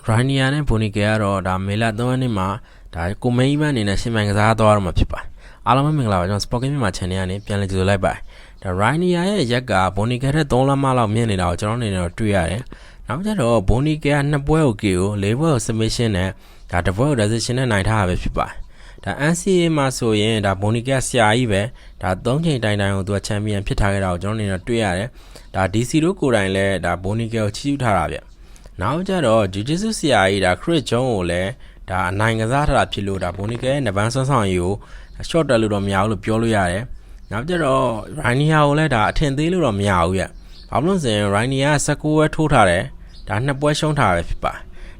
Rania နဲ့ Bonica ကတော့ဒါမေလ3ရက်နေ့မှာဒါကိုမိန်းမအနေနဲ့ရှင်မိုင်ကစားသွားတော့မှာဖြစ်ပါတယ်အားလုံးပဲမင်္ဂလာပါကျွန်တော် Sport Game မှာ channel ကနေပြန်လည်ကြိုဆိုလိုက်ပါတယ်ဒါ Rania ရဲ့ရက်က Bonica ထက်3လမှလောက်မြင့်နေတာကိုကျွန်တော်အနေနဲ့တွေ့ရတယ်နောက်ကျတော့ Bonica 2ပွဲကို KO 4ပွဲကို submission နဲ့ဒါ1ပွဲကို decision နဲ့နိုင်ထားတာပဲဖြစ်ပါတယ်ဒါ NCAA မှာဆိုရင်ဒါ Bonica ဆရာကြီးပဲဒါ3ချိန်တိုင်ကိုသူက champion ဖြစ်ထားခဲ့တာကိုကျွန်တော်အနေနဲ့တွေ့ရတယ်ဒါ DC တို့ကိုယ်တိုင်လည်းဒါ Bonica ကိုချီးကျူးထားတာဗျနောက်ကျတော့ Jiu-Jitsu ဆရာကြီးဒါ Chris Jones ကိုလည်းဒါအနိုင်ကစားထားတာဖြစ်လို့ဒါ Bonica ရဲ့နဗန်းဆွမ်းဆောင်ရည်ကို short တက်လို့တော့မရဘူးလို့ပြောလို့ရတယ်နောက်ကျတော့ Rania ကိုလည်းဒါအထင်သေးလို့တော့မရဘူးဗျဘာလို့လဲဆိုရင် Rania 19ပွဲထိုးထားတယ်ဒါ2ပွဲရှုံးထားပဲဖြစ်ပါ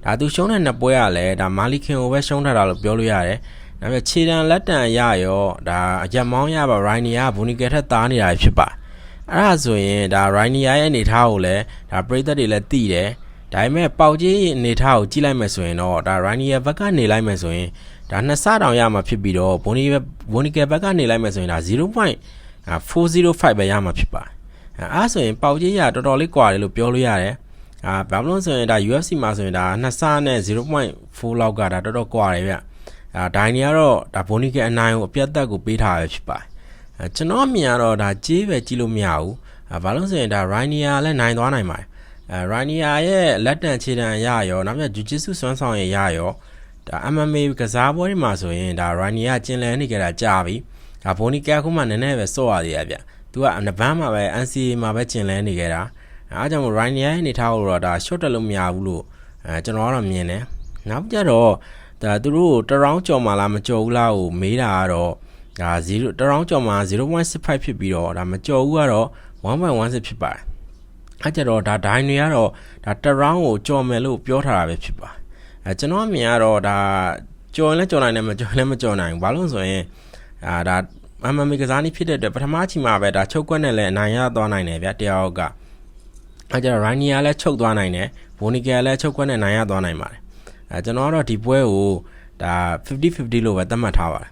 ဒါသူရှုံးတဲ့2ပွဲကလည်းဒါမာလီခင်ကိုပဲရှုံးထားတာလို့ပြောလို့ရတယ်နောက်ပြီးခြေတံလက်တံရရောဒါအရက်မောင်းရပါ Rania Bonica ထက်သားနေတာဖြစ်ပါအဲ့ဒါဆိုရင်ဒါ Rania ရဲ့အနေထားကိုလည်းဒါပရိသတ်တွေလည်းသိတယ်ဒါပေမဲ့ပေါက်ကြီးအနေထားကိုကြည့်လိုက်မယ်ဆိုရင်တော့ဒါ Rania ဘက်ကနေလိုက်မယ်ဆိုရင်ဒါ2ဆတောင်ရမှာဖြစ်ပြီးတော့ Bonica ဘက်ကနေလိုက်မယ်ဆိုရင်ဒါ 0.405 ပဲရမှာဖြစ်ပါအဲ့ဆိုရင်ပေါက်ကြီးရတော်တော်လေးကွာတယ်လို့ပြောလို့ရတယ်ဘာလို့ဆိုရင်ဒါ UFC မှာဆိုရင်ဒါ2ဆနဲ့ 0.4 လောက်ကဒါတော်တော်ကွာတယ်ဗျဒိုင်နီကတော့ဒါ Bonica အနိုင်ကိုအပြတ်သက်ကိုပေးထားရဖြစ်ပါတယ်ကျွန်တော်မြင်ရတော့ဒါကြေးပဲကြည့်လို့မရဘူးဘာလို့ဆိုရင်ဒါ Rania လည်းနိုင်သွားနိုင်ပါတယ်Rania ရဲ့လက်တံခြေတံရရောနောက်ပြ Jiu-Jitsu စွမ်းဆောင်ရရောဒါ MMA ကစားပွဲတွေမှာဆိုရင်ဒါ Rania ကျင်လည်နေကြတာကြာပြီဒါ Bonica ခုမှနည်းနည်းပဲစော့ရသေးရဗျသူကနဗန်းမှာပဲ NCAA မှာပဲကျင်လည်နေကြတာအားကြောင့် Rania ရဲ့အနေထားကိုတော့ဒါ short တက်လို့မရဘူးလို့ကျွန်တော်ကတော့မြင်တယ်နောက်ကြတော့ဒါသူတို့တရောင်းကြော်မှလားမကြော်ဘူးလားကိုမေးတာကတော့ဒါ0တရောင်းကြော်မှ 0.65 ဖြစ်ပြီးတော့ဒါမကြော်ဘူးကတော့ 1.16 ဖြစ်ပါတယ်အဲ့ကြတော့ဒါဒိုင်တွေကတော့ဒါတရောင်းကိုကြော်မယ်လို့ပြောထားတာပဲဖြစ်ပါကျွန်တော်အမြင်ကတော့ဒါကြော်ရင်လည်းကြော်နိုင်တယ်မကြော်ရင်လည်းမကြော်နိုင်ဘူးဘာလို့ဆိုရင်ဒါ MMA ကစားနည်းဖြစ်တဲ့အတွက်ပထမချိန်မှာပဲဒါချုပ်ကွက်နဲ့လည်းအနိုင်ရသွားနိုင်တယ်ဗျတယောက်ကအဲ့ကြတော့ Rania လည်းချုပ်သွားနိုင်တယ် Bonica လည်းချုပ်ကွက်နဲ့နိုင်ရသွားနိုင်ပါတယ်ကျွန်တော်ကတော့ဒီပွဲကိုဒါ 50-50 လို့ပဲသတ်မှတ်ထားပါတယ်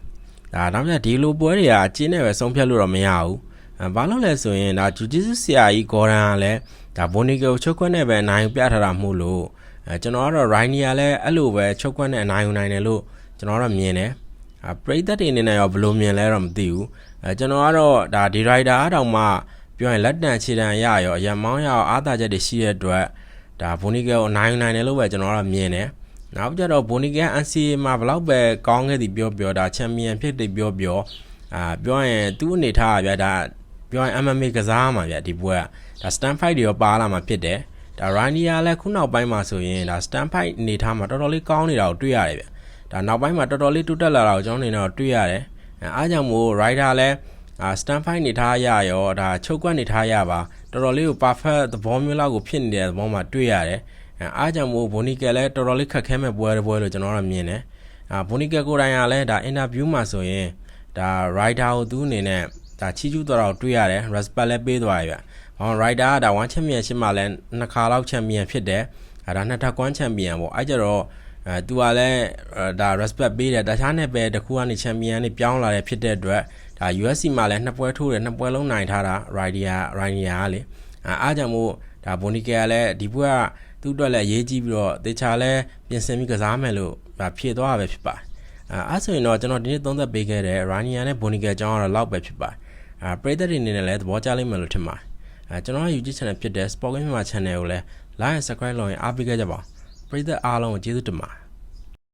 ဒါနောက်ပြဒီလိုပွဲတွေကအကျင်းနဲ့ပဲဆုံးဖြတ်လို့တော့မရဘူးဘာလို့လဲဆိုရင်ဒါ Jiu-Jitsu ဆရာကြီး Gordon ကလည်းဒါ Bonica ကိုချုပ်ခွက်နဲ့ပဲအနိုင်ပြထားတာမို့လို့ကျွန်တော်ကတော့ Rania လည်းအဲ့လိုပဲချုပ်ခွက်နဲ့အနိုင်ယူနိုင်တယ်လို့ကျွန်တော်တော့မြင်တယ်ပရိသတ်တွေအနေနဲ့ရောဘယ်လိုမြင်လဲတော့မသိဘူးကျွန်တော်ကတော့ဒါဒီ rider အတောင်မှပြောရင်လက်တံခြေတံရရောအရမောင်းရရောအားသာချက်တွေရှိတဲ့အတွက်ဒါ Bonica ကိုအနိုင်ယူနိုင်တယ်လို့ပဲကျွန်တော်ကတော့မြင်တယ်နောက်ကြတော့ Bonica NCAA မှာဘလောက်ပဲကောင်းခဲ့သည်ပြောဒါချန်ပီယံဖြစ်တယ်ပြောပြောရင်သူ့အနေထားဗျာဒါပြောရင် MMA ကစားမှာဗျာဒီပွဲကဒါ stand fight တွေရောပါလာမှာဖြစ်တယ်ဒါ Rania လည်းခုနောက်ပိုင်းမှာဆိုရင်ဒါ stand fight အနေထားမှာတော်တော်လေးကောင်းနေတာကိုတွေ့ရတယ်ဗျာဒါနောက်ပိုင်းမှာတော်တော်လေးတိုးတက်လာတာကိုကျွန်တော်အနေနဲ့တော့တွေ့ရတယ်အားကြောင့်မို့ rider လည်းstand fight နေထားရရောဒါချုပ်ကွက်နေထားရပါတော်တော်လေးကို perfect သဘောမျိုးလောက်ကိုဖြစ်နေတဲ့သဘောမှာတွေ့ရတယ်အားကြောင့်မို့ Bonica လည်းတော်တော်လေးခက်ခဲမဲ့ပွဲလို့ကျွန်တော်တို့မြင်တယ်Bonica ကိုယ်တိုင်ကလည်းဒါ interview မှာဆိုရင်ဒါ rider ကိုသူ့အနေနဲ့ဒါချီးကျူးတော်တော်တွေ့ရတယ် respect လည်းပေးသွားရဗျrider ကဒါ1 championship မှာလည်း2ခါလောက် champion ဖြစ်တယ်ဒါ2ထပ်ကွမ်း champion ပေါ့အဲ့ကြတော့သူကလည်းဒါ respect ပေးတယ်တခြားနဲ့ပဲတခုကနေ champion နေပြောင်းလာတယ်ဖြစ်တဲ့အတွက်ဒါ UFC မှာလည်း2ပွဲထိုးတယ်2ပွဲလုံးနိုင်ထားတာ Rania ကလေအားကြောင့်မို့ဒါ Bonica လည်းဒီပွဲကသူ့အတွက်လည်းအရေးကြီးပြီးတော့တေချာလည်းပြင်ဆင်ပြီးကစားမယ်လို့ဒါဖြည့်သွားတာပဲဖြစ်ပါတယ်အဲ့ဆိုရင်တော့ကျွန်တော်ဒီနေ့သုံးသပ်ပေးခဲ့တဲ့ Rania နဲ့ Bonica အကြောင်းကတော့လောက်ပဲဖြစ်ပါတယ်ပရိသတ်တွေအနေနဲ့လည်းသဘောကျလိမ့်မယ်လို့ထင်ပါတယ်ကျွန်တော်ရဲ့ YouTube channel ဖြစ်တဲ့ Sport Game မြန်မာ channel ကိုလည်း like and subscribe လုပ်ရင်အားပေးခဲ့ကြပါဦးပရိသတ်အားလုံးကိုကျေးဇူးတင်ပါတယ်